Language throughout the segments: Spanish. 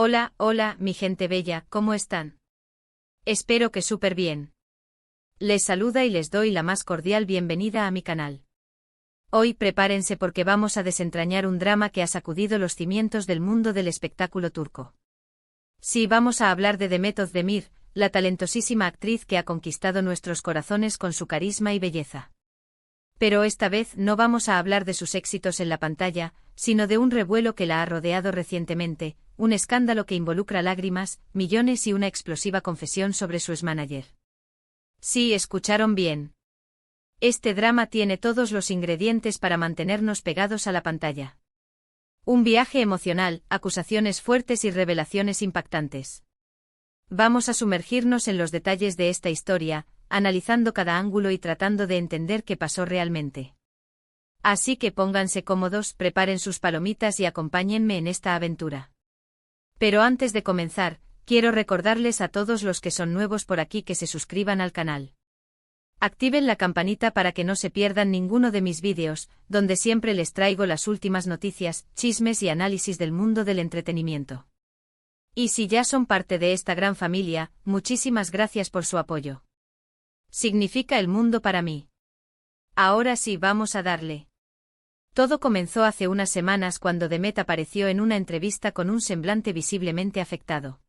Hola, hola, mi gente bella, ¿cómo están? Espero que súper bien. Les saluda y les doy la más cordial bienvenida a mi canal. Hoy prepárense porque vamos a desentrañar un drama que ha sacudido los cimientos del mundo del espectáculo turco. Sí, vamos a hablar de Demet Özdemir, la talentosísima actriz que ha conquistado nuestros corazones con su carisma y belleza. Pero esta vez no vamos a hablar de sus éxitos en la pantalla, sino de un revuelo que la ha rodeado recientemente, un escándalo que involucra lágrimas, millones y una explosiva confesión sobre su exmanager. Sí, escucharon bien. Este drama tiene todos los ingredientes para mantenernos pegados a la pantalla. Un viaje emocional, acusaciones fuertes y revelaciones impactantes. Vamos a sumergirnos en los detalles de esta historia, analizando cada ángulo y tratando de entender qué pasó realmente. Así que pónganse cómodos, preparen sus palomitas y acompáñenme en esta aventura. Pero antes de comenzar, quiero recordarles a todos los que son nuevos por aquí que se suscriban al canal. Activen la campanita para que no se pierdan ninguno de mis vídeos, donde siempre les traigo las últimas noticias, chismes y análisis del mundo del entretenimiento. Y si ya son parte de esta gran familia, muchísimas gracias por su apoyo. Significa el mundo para mí. Ahora sí, vamos a darle. Todo comenzó hace unas semanas cuando Demet apareció en una entrevista con un semblante visiblemente afectado.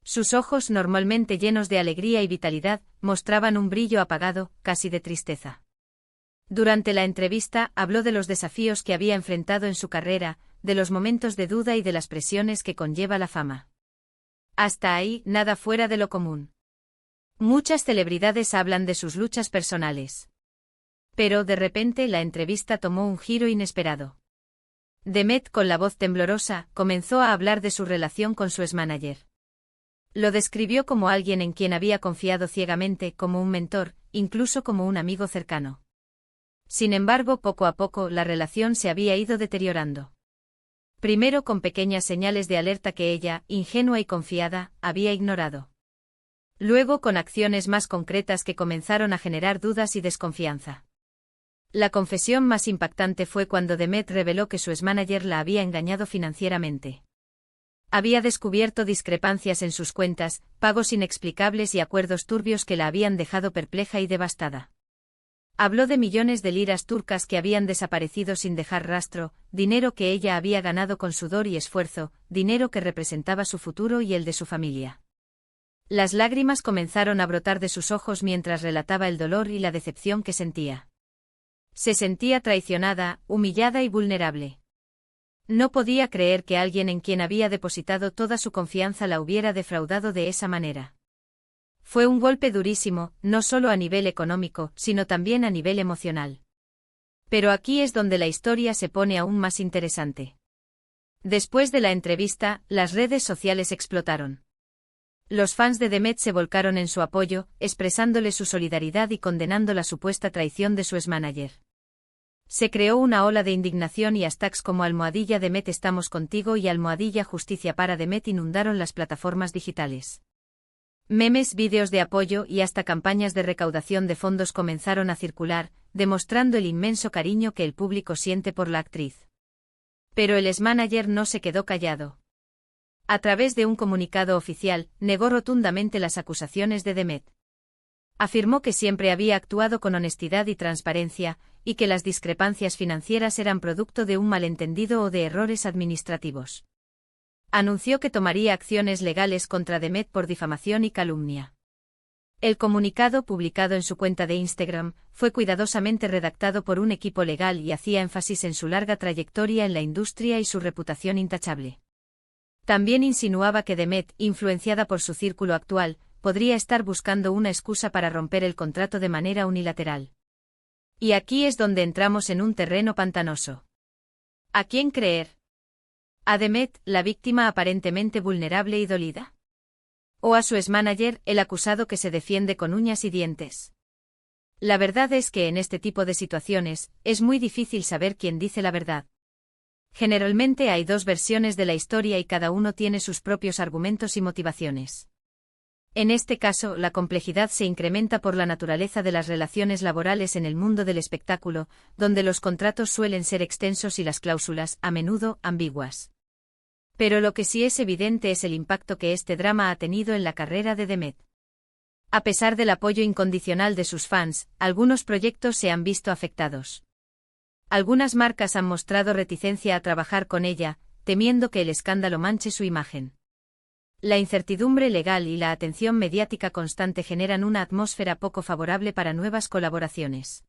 Sus ojos, normalmente llenos de alegría y vitalidad, mostraban un brillo apagado, casi de tristeza. Durante la entrevista, habló de los desafíos que había enfrentado en su carrera, de los momentos de duda y de las presiones que conlleva la fama. Hasta ahí, nada fuera de lo común. Muchas celebridades hablan de sus luchas personales. Pero de repente la entrevista tomó un giro inesperado. Demet, con la voz temblorosa, comenzó a hablar de su relación con su exmanager. Lo describió como alguien en quien había confiado ciegamente, como un mentor, incluso como un amigo cercano. Sin embargo, poco a poco la relación se había ido deteriorando. Primero con pequeñas señales de alerta que ella, ingenua y confiada, había ignorado. Luego con acciones más concretas que comenzaron a generar dudas y desconfianza. La confesión más impactante fue cuando Demet reveló que su exmanager la había engañado financieramente. Había descubierto discrepancias en sus cuentas, pagos inexplicables y acuerdos turbios que la habían dejado perpleja y devastada. Habló de millones de liras turcas que habían desaparecido sin dejar rastro, dinero que ella había ganado con sudor y esfuerzo, dinero que representaba su futuro y el de su familia. Las lágrimas comenzaron a brotar de sus ojos mientras relataba el dolor y la decepción que sentía. Se sentía traicionada, humillada y vulnerable. No podía creer que alguien en quien había depositado toda su confianza la hubiera defraudado de esa manera. Fue un golpe durísimo, no solo a nivel económico, sino también a nivel emocional. Pero aquí es donde la historia se pone aún más interesante. Después de la entrevista, las redes sociales explotaron. Los fans de Demet se volcaron en su apoyo, expresándole su solidaridad y condenando la supuesta traición de su exmanager. Se creó una ola de indignación y hashtags como #Demet estamos contigo y #Justicia para Demet inundaron las plataformas digitales. Memes, vídeos de apoyo y hasta campañas de recaudación de fondos comenzaron a circular, demostrando el inmenso cariño que el público siente por la actriz. Pero el exmanager no se quedó callado. A través de un comunicado oficial, negó rotundamente las acusaciones de Demet. Afirmó que siempre había actuado con honestidad y transparencia, y que las discrepancias financieras eran producto de un malentendido o de errores administrativos. Anunció que tomaría acciones legales contra Demet por difamación y calumnia. El comunicado, publicado en su cuenta de Instagram, fue cuidadosamente redactado por un equipo legal y hacía énfasis en su larga trayectoria en la industria y su reputación intachable. También insinuaba que Demet, influenciada por su círculo actual, podría estar buscando una excusa para romper el contrato de manera unilateral. Y aquí es donde entramos en un terreno pantanoso. ¿A quién creer? ¿A Demet, la víctima aparentemente vulnerable y dolida? ¿O a su exmanager, el acusado que se defiende con uñas y dientes? La verdad es que en este tipo de situaciones, es muy difícil saber quién dice la verdad. Generalmente hay dos versiones de la historia y cada uno tiene sus propios argumentos y motivaciones. En este caso, la complejidad se incrementa por la naturaleza de las relaciones laborales en el mundo del espectáculo, donde los contratos suelen ser extensos y las cláusulas, a menudo, ambiguas. Pero lo que sí es evidente es el impacto que este drama ha tenido en la carrera de Demet. A pesar del apoyo incondicional de sus fans, algunos proyectos se han visto afectados. Algunas marcas han mostrado reticencia a trabajar con ella, temiendo que el escándalo manche su imagen. La incertidumbre legal y la atención mediática constante generan una atmósfera poco favorable para nuevas colaboraciones.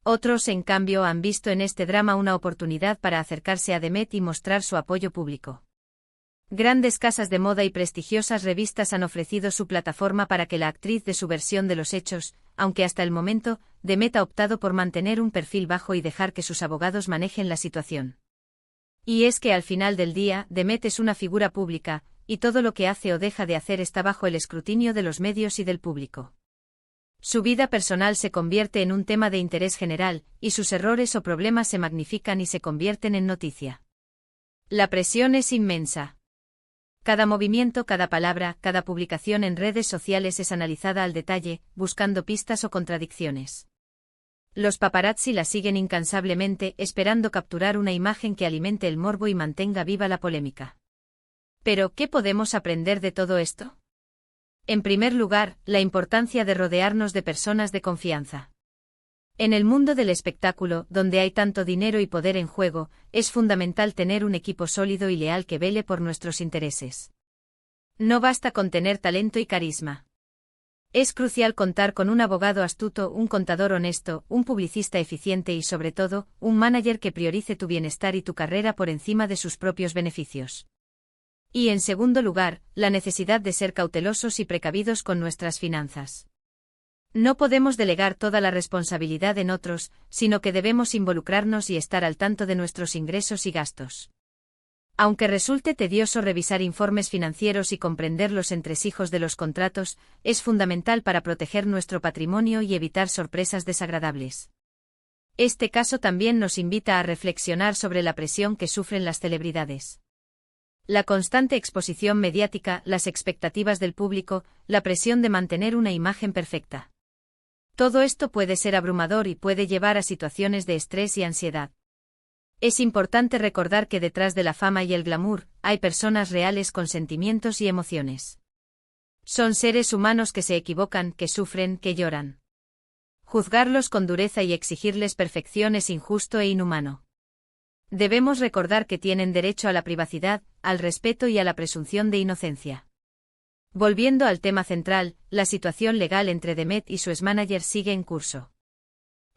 Otros, en cambio, han visto en este drama una oportunidad para acercarse a Demet y mostrar su apoyo público. Grandes casas de moda y prestigiosas revistas han ofrecido su plataforma para que la actriz dé su versión de los hechos, aunque hasta el momento, Demet ha optado por mantener un perfil bajo y dejar que sus abogados manejen la situación. Y es que al final del día, Demet es una figura pública, y todo lo que hace o deja de hacer está bajo el escrutinio de los medios y del público. Su vida personal se convierte en un tema de interés general, y sus errores o problemas se magnifican y se convierten en noticia. La presión es inmensa. Cada movimiento, cada palabra, cada publicación en redes sociales es analizada al detalle, buscando pistas o contradicciones. Los paparazzi la siguen incansablemente, esperando capturar una imagen que alimente el morbo y mantenga viva la polémica. Pero, ¿qué podemos aprender de todo esto? En primer lugar, la importancia de rodearnos de personas de confianza. En el mundo del espectáculo, donde hay tanto dinero y poder en juego, es fundamental tener un equipo sólido y leal que vele por nuestros intereses. No basta con tener talento y carisma. Es crucial contar con un abogado astuto, un contador honesto, un publicista eficiente y, sobre todo, un manager que priorice tu bienestar y tu carrera por encima de sus propios beneficios. Y, en segundo lugar, la necesidad de ser cautelosos y precavidos con nuestras finanzas. No podemos delegar toda la responsabilidad en otros, sino que debemos involucrarnos y estar al tanto de nuestros ingresos y gastos. Aunque resulte tedioso revisar informes financieros y comprender los entresijos de los contratos, es fundamental para proteger nuestro patrimonio y evitar sorpresas desagradables. Este caso también nos invita a reflexionar sobre la presión que sufren las celebridades. La constante exposición mediática, las expectativas del público, la presión de mantener una imagen perfecta. Todo esto puede ser abrumador y puede llevar a situaciones de estrés y ansiedad. Es importante recordar que detrás de la fama y el glamour, hay personas reales con sentimientos y emociones. Son seres humanos que se equivocan, que sufren, que lloran. Juzgarlos con dureza y exigirles perfección es injusto e inhumano. Debemos recordar que tienen derecho a la privacidad, al respeto y a la presunción de inocencia. Volviendo al tema central, la situación legal entre Demet y su exmanager sigue en curso.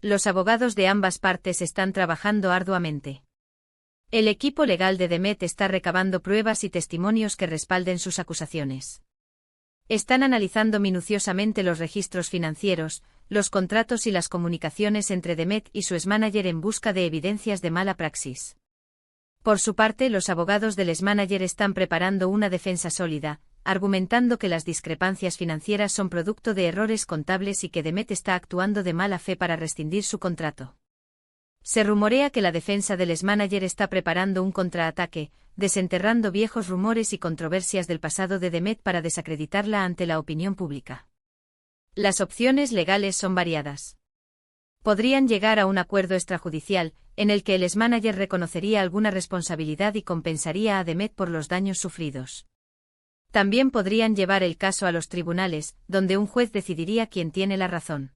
Los abogados de ambas partes están trabajando arduamente. El equipo legal de Demet está recabando pruebas y testimonios que respalden sus acusaciones. Están analizando minuciosamente los registros financieros, los contratos y las comunicaciones entre Demet y su exmanager en busca de evidencias de mala praxis. Por su parte, los abogados del exmanager están preparando una defensa sólida, argumentando que las discrepancias financieras son producto de errores contables y que Demet está actuando de mala fe para rescindir su contrato. Se rumorea que la defensa del exmanager está preparando un contraataque, desenterrando viejos rumores y controversias del pasado de Demet para desacreditarla ante la opinión pública. Las opciones legales son variadas. Podrían llegar a un acuerdo extrajudicial, en el que el exmanager reconocería alguna responsabilidad y compensaría a Demet por los daños sufridos. También podrían llevar el caso a los tribunales, donde un juez decidiría quién tiene la razón.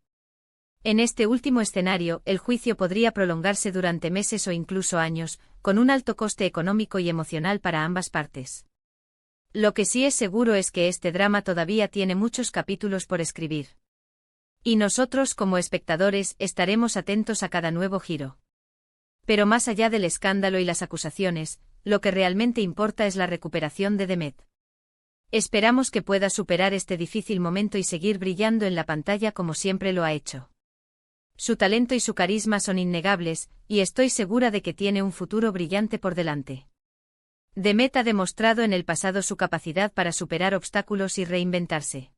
En este último escenario, el juicio podría prolongarse durante meses o incluso años, con un alto coste económico y emocional para ambas partes. Lo que sí es seguro es que este drama todavía tiene muchos capítulos por escribir. Y nosotros, como espectadores, estaremos atentos a cada nuevo giro. Pero más allá del escándalo y las acusaciones, lo que realmente importa es la recuperación de Demet. Esperamos que pueda superar este difícil momento y seguir brillando en la pantalla como siempre lo ha hecho. Su talento y su carisma son innegables, y estoy segura de que tiene un futuro brillante por delante. Demet ha demostrado en el pasado su capacidad para superar obstáculos y reinventarse.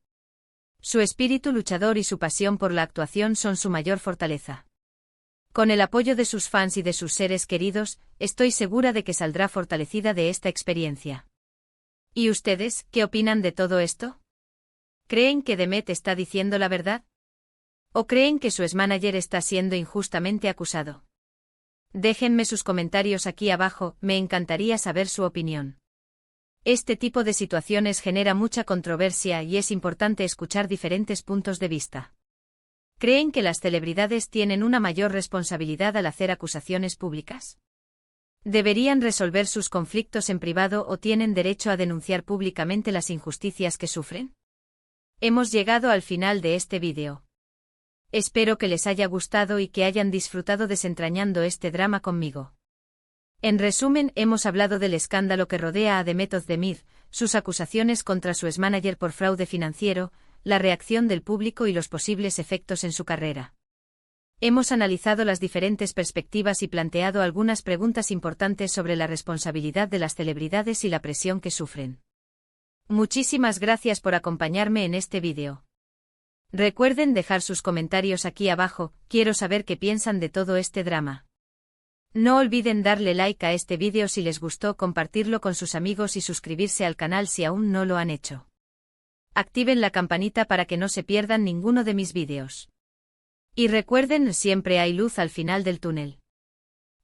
Su espíritu luchador y su pasión por la actuación son su mayor fortaleza. Con el apoyo de sus fans y de sus seres queridos, estoy segura de que saldrá fortalecida de esta experiencia. ¿Y ustedes, qué opinan de todo esto? ¿Creen que Demet está diciendo la verdad? ¿O creen que su exmanager está siendo injustamente acusado? Déjenme sus comentarios aquí abajo, me encantaría saber su opinión. Este tipo de situaciones genera mucha controversia y es importante escuchar diferentes puntos de vista. ¿Creen que las celebridades tienen una mayor responsabilidad al hacer acusaciones públicas? ¿Deberían resolver sus conflictos en privado o tienen derecho a denunciar públicamente las injusticias que sufren? Hemos llegado al final de este vídeo. Espero que les haya gustado y que hayan disfrutado desentrañando este drama conmigo. En resumen, hemos hablado del escándalo que rodea a Demet Özdemir, sus acusaciones contra su exmanager por fraude financiero, la reacción del público y los posibles efectos en su carrera. Hemos analizado las diferentes perspectivas y planteado algunas preguntas importantes sobre la responsabilidad de las celebridades y la presión que sufren. Muchísimas gracias por acompañarme en este vídeo. Recuerden dejar sus comentarios aquí abajo, quiero saber qué piensan de todo este drama. No olviden darle like a este vídeo si les gustó, compartirlo con sus amigos y suscribirse al canal si aún no lo han hecho. Activen la campanita para que no se pierdan ninguno de mis vídeos. Y recuerden, siempre hay luz al final del túnel.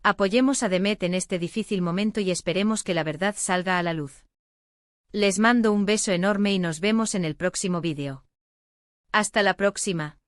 Apoyemos a Demet en este difícil momento y esperemos que la verdad salga a la luz. Les mando un beso enorme y nos vemos en el próximo vídeo. Hasta la próxima.